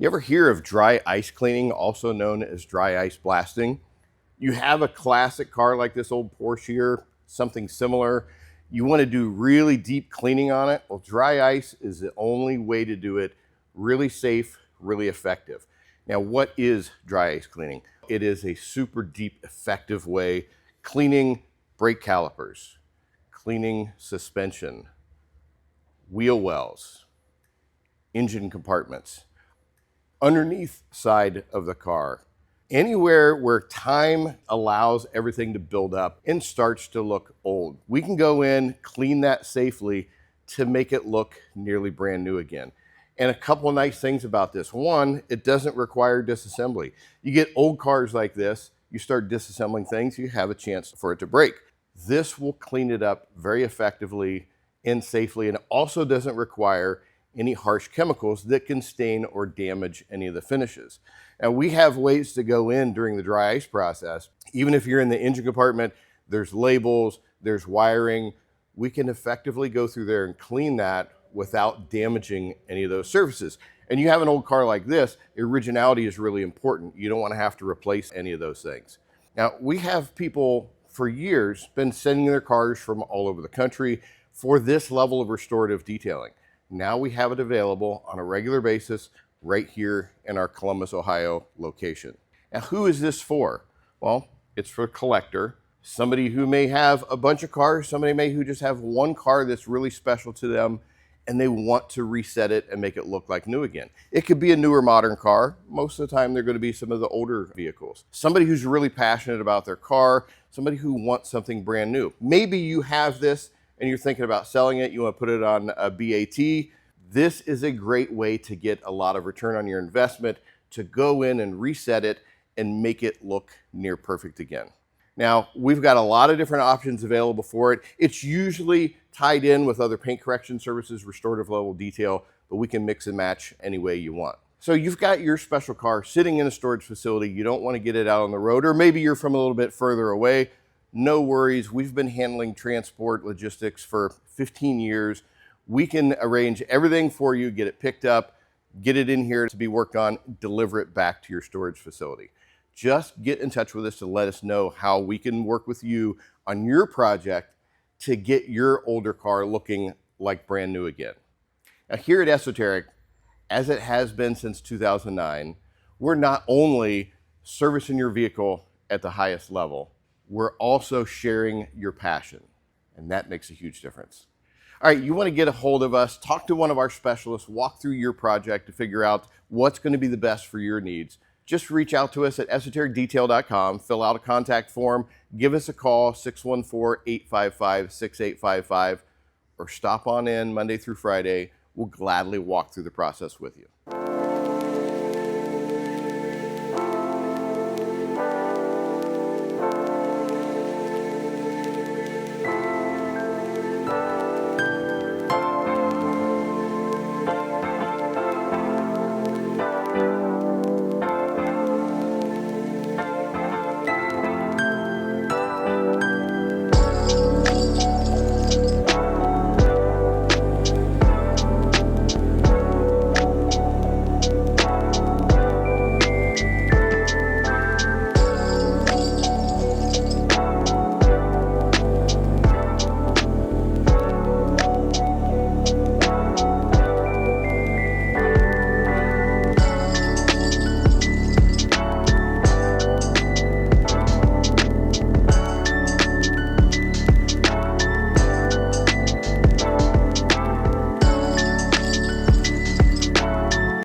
You ever hear of dry ice cleaning, also known as dry ice blasting? You have a classic car like this old Porsche here, something similar. You want to do really deep cleaning on it. Well, dry ice is the only way to do it really safe, really effective. Now, what is dry ice cleaning? It is a super deep, effective way cleaning brake calipers, cleaning suspension, wheel wells, engine compartments, underneath side of the car, anywhere where time allows everything to build up and starts to look old. We can go in, clean that safely to make it look nearly brand new again. And a couple of nice things about this. One, it doesn't require disassembly. You get old cars like this, you start disassembling things, you have a chance for it to break. This will clean it up very effectively and safely, and it also doesn't require any harsh chemicals that can stain or damage any of the finishes. Now, we have ways to go in during the dry ice process. Even if you're in the engine compartment, there's labels, there's wiring. We can effectively go through there and clean that without damaging any of those surfaces. And you have an old car like this, originality is really important. You don't want to have to replace any of those things. Now, we have people for years been sending their cars from all over the country for this level of restorative detailing. Now we have it available on a regular basis right here in our Columbus, Ohio location. Now, who is this for? Well, it's for a collector, somebody who may have a bunch of cars, somebody who just have one car that's really special to them and they want to reset it and make it look like new again. It could be a newer modern car. Most of the time they're going to be some of the older vehicles. Somebody who's really passionate about their car, somebody who wants something brand new. Maybe you have this and you're thinking about selling it, you want to put it on a BAT, this is a great way to get a lot of return on your investment, to go in and reset it and make it look near perfect again. Now, we've got a lot of different options available for it. It's usually tied in with other paint correction services, restorative level detail, but we can mix and match any way you want. So you've got your special car sitting in a storage facility, you don't want to get it out on the road, or maybe you're from a little bit further away. No worries, we've been handling transport logistics for 15 years. We can arrange everything for you, get it picked up, get it in here to be worked on, deliver it back to your storage facility. Just get in touch with us to let us know how we can work with you on your project to get your older car looking like brand new again. Now, here at Esoteric, as it has been since 2009, we're not only servicing your vehicle at the highest level, we're also sharing your passion, and that makes a huge difference. All right, you want to get a hold of us, talk to one of our specialists, walk through your project to figure out what's going to be the best for your needs. Just reach out to us at esotericdetail.com, fill out a contact form, give us a call, 614-855-6855, or stop on in Monday through Friday. We'll gladly walk through the process with you.